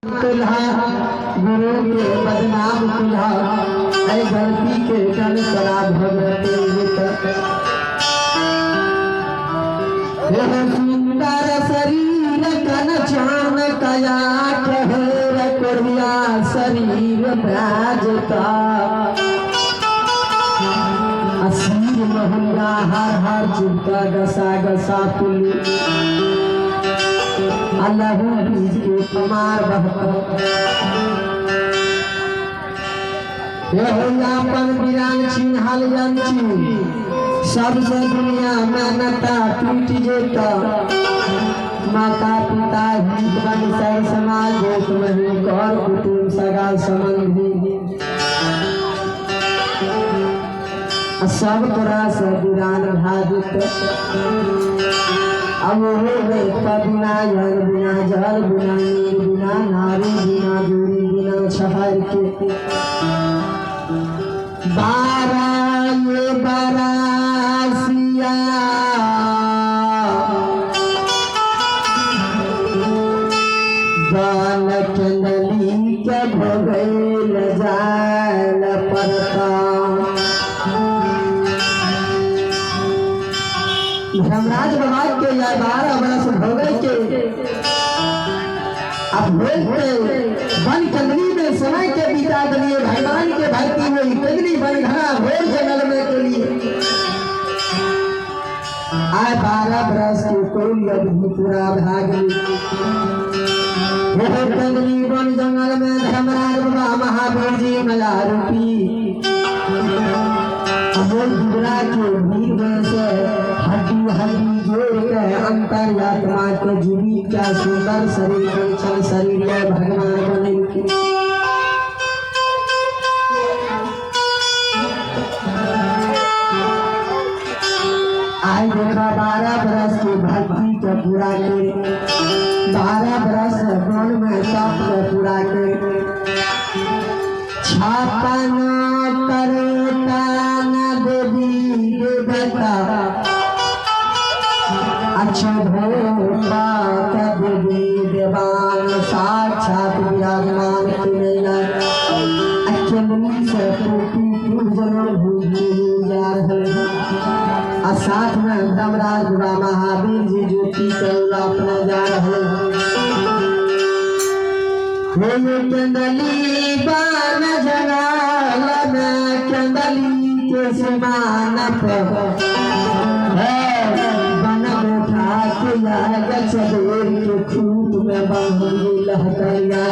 दुल्हा गुरु के बदनाम दुल्हा ऐ गलती के जन करा भगवती यह सुंदर शरीर कन चान कया ठहर कोरिया शरीर ब्राजता असीर महंगा हर हर चिंता गसा गसा पुली अल्लाह बीज के कुमार यापन बिरान छिन्हल यंची सबसे दुनिया में नता टूट जेता माता पिता हित बन सर समाज देश में कर कुटुंब सगा संबंधी सब तरह से बिरान भाजित अब हो गए बिना जल बिना जल बिना नीर बिना नारी बिना दूरी बिना छहर के बारा ये बारासिया बाल चंदली के भगैल जाल परता धर्मराज बाबा के या 12 बरस भोगल के अब वन कंदली में समय के बिता दिए भगवान के भक्ति में कंदली बन घना भोर जंगल में के लिए आए 12 बरस के कोई अवधि पूरा भागी कंदली वन जंगल में धर्मराज बाबा महावीर जी मला रूपी दुबरा के वीर में से हड्डी हड्डी जोड़ के अंतरात्मा के जीवित का सुंदर शरीर में चल शरीर में भगवान बने की आज देखा 12 बरस की भक्ति के पूरा के 12 बरस वन में तप के पूरा के छापन करता अच्छा भोपा देवी देवान साक्षात विराजमान अचमनी से जन्म भूमि जा रहे और साथ में धर्मराज बाबा महावीर जी ज्योति कौला अपना जा रहे कंदली बान जगाल में कंदली के समान सवेर के खूब में बांधी लहकरिया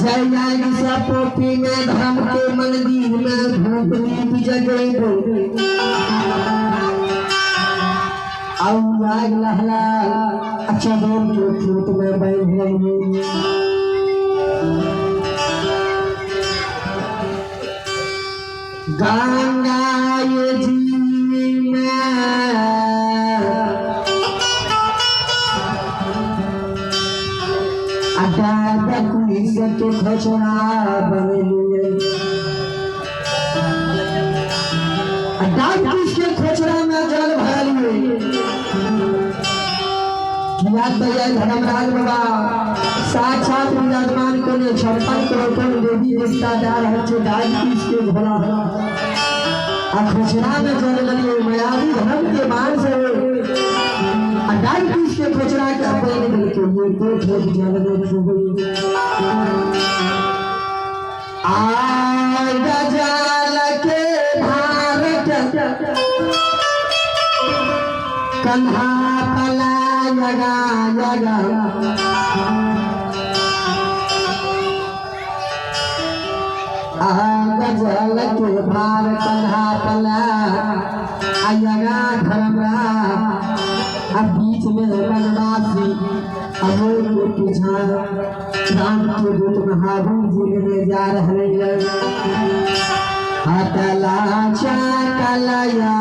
जय सपोटी में धर्म के मंदिर में धूप दीप जगे आग लहला अच्छा बोल के खूब में बैठ गंगा ये जी के घोषणा बने के घोषणा में जल भर लिए धर्मराज बाबा साक्षात विराजमान को 56 करोड़ देवी देवता जा रहे के भोला घोषणा में जल लिए मायावी धर्म के मान से के घोषणा के ये दो ठोक जल जल के भारत कन्हा पला जगा जगा जल के भार कन्हा पला जगा धर्मरा अब बीच में बनवासी अमोल को पूछा राम के दूत महावीर जी में जा रहे हतला चाकलया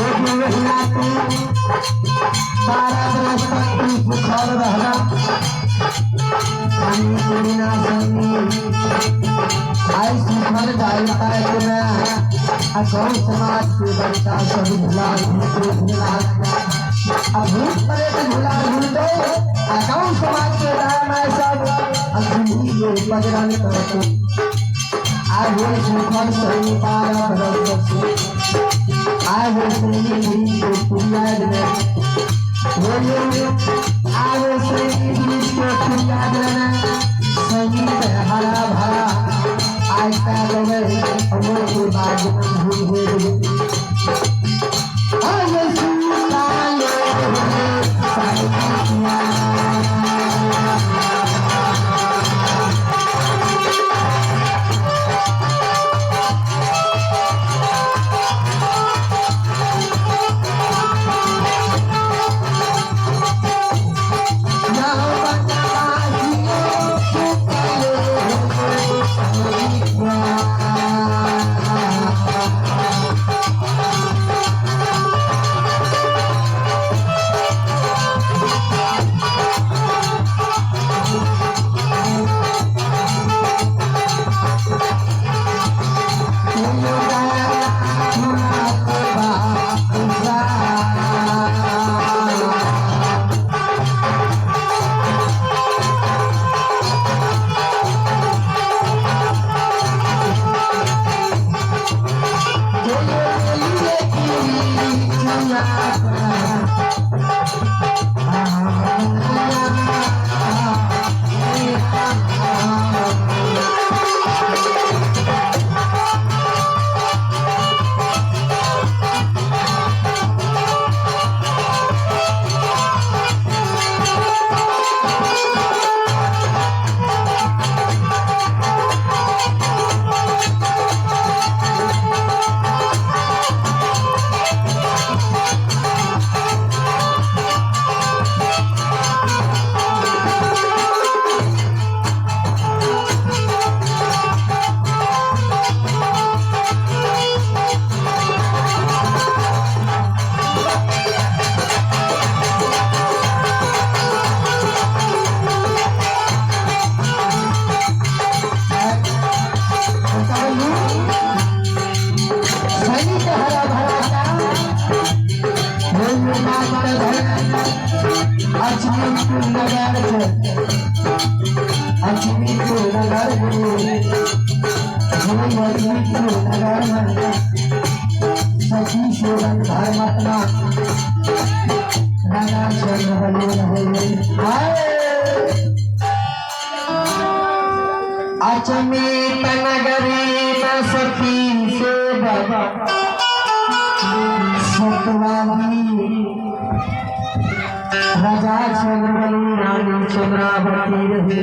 वो तू 12 बरस तक तू भूखल रहना पानी पूरी ना संगी आई सुखल जाई पाए कि मैं गौ समाज के बच्चा सब भुला अब भूत पड़े तो भुला भूल दो गौ समाज के मैं सब अग्नि बजरंग करतो आगे सुखल सही 12 बरस से आगे सही को पुरियाद में आगे सही को पुरियाद में सही हरा भरा आज का लगे हमों के बाद भूल हो गए आगे सुखल सारे अचमेत नगरी में सखी से बाबा सतवानी राजा चंद्रबली रानी चंद्रावती रहे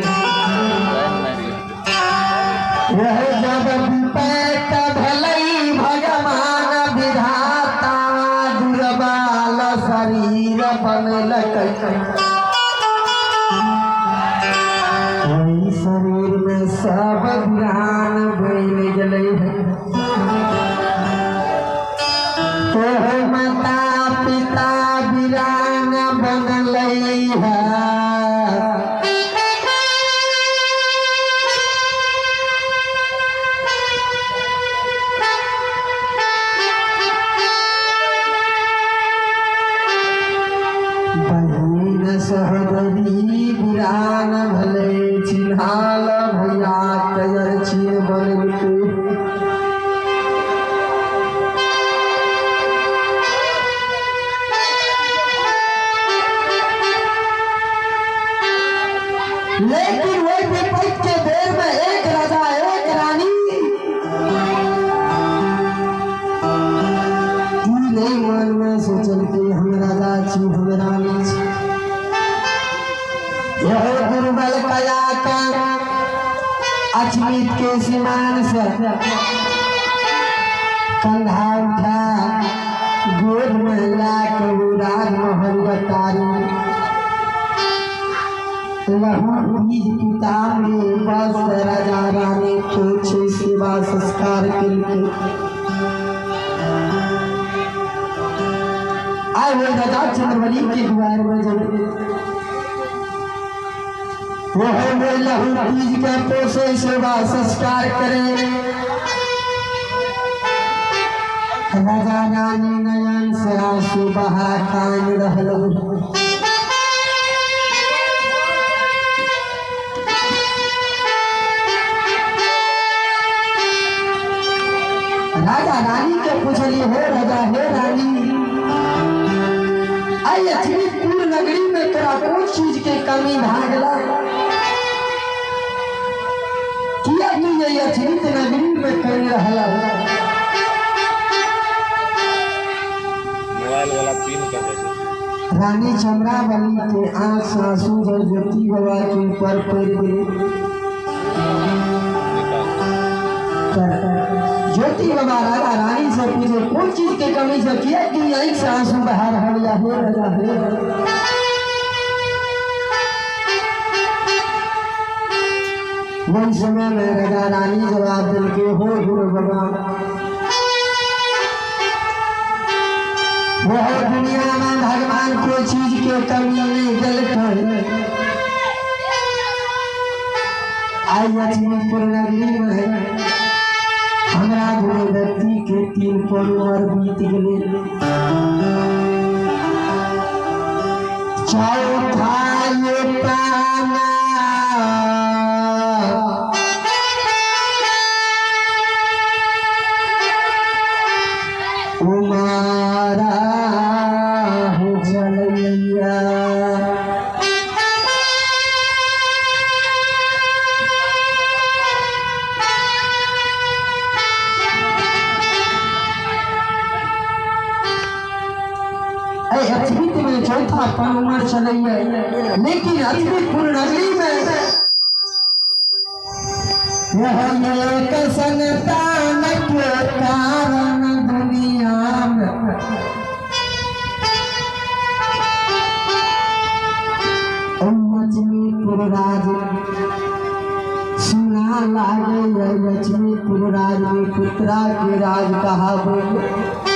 यह जब पैत भलई भगवान विधाता दुर्बल शरीर बनल शरीर में सब ज्ञान बन गए तो माता पिता वीरान बनल है बहिन सहोदरी वीरान भले चिन्हाल भैया तैयार छिए बन के लेकिन वही विपरीत के देर में एक राजा एक रानी नहीं मन में सोचल के हम राजा छी हम रानी छी यह दुर्बल कया कर अचमित के सीमान से कंधा उठा गोद में ला के राजमहल बतारी लहू पिता में बस राजा रानी को छे सेवा संस्कार के आए हुए राजा चंद्रवली के द्वार में जब वह में लहू बीज के पोसे सेवा संस्कार करे राजा रानी नयन से आंसू बहा कान रहलो राजा रानी के पूछली हो राजा हे रानी आई अछरीपुर नगरी में तोरा कौन चीज के कमी भागला किया तू ये अछरीत नगरी में कर रहला मोबाइल वाला पिन कर दे। रानी चंद्रावली के आंख आंसू जल ज्योति बाबा के ऊपर पड़ गए ज्योति बाबा राजा रानी से पूछे कौन चीज के कमी से किया कि यही से आंसू बहा रहा है राजा हे वही समय में राजा रानी जवाब दिल के हो गुरु बाबा वह दुनिया में भगवान को चीज के कमी नहीं दिल कर आई लक्ष्मीपुर नगरी में हमरा गुरु व्यक्ति के 3 परिवार बीत गए चौथा ये पाना उमारा हो जलैया अछरीत में चौथा पावर चलैया लेकिन अछरीपुर नगरी में यह एक संतान के कारण दुनिया में लक्ष्मीपुर राज सुना लागे लक्ष्मीपुर राज में पुत्रा के राज कहा बोले